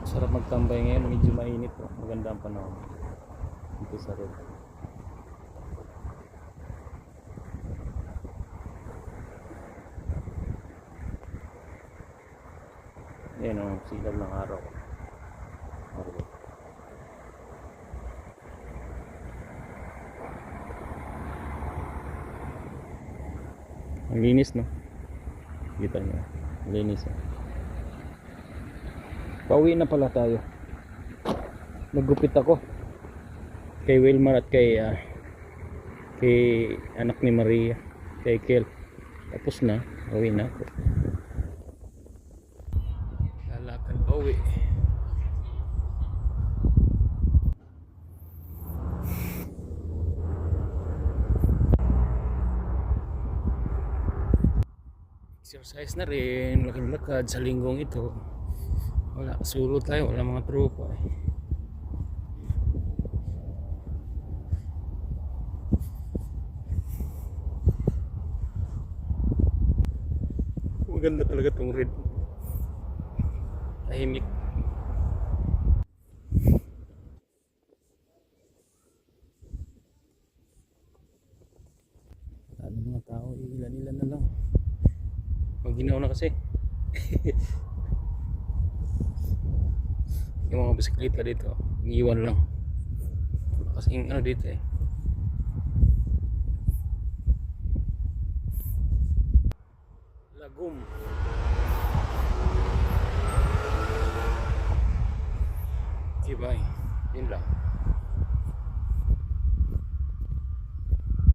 Sarap magtambay ngayon, medyo mainit oh. Maganda ang panahon dito sa road. Ayan ang silaw ng araw. Ang linis no, kita nyo, linis eh. Pauwi na pala tayo. Naggupit ako kay Wilmar at kay anak ni Maria, kay Kel. Tapos na, pauwi na ako. Lalakan pauwi. Exercise na rin, laking lakad sa linggong ito. Wala, solo tayo, wala mga tropa eh. Maganda talaga tong red. Tahimik. Ano mga tao, ilan-ilan na lang. Maginaw na kasi. Yung mga bisikleta dito, iiwan lang. Kasi ano dito eh. Lagum. Okay, bye. Yun lang.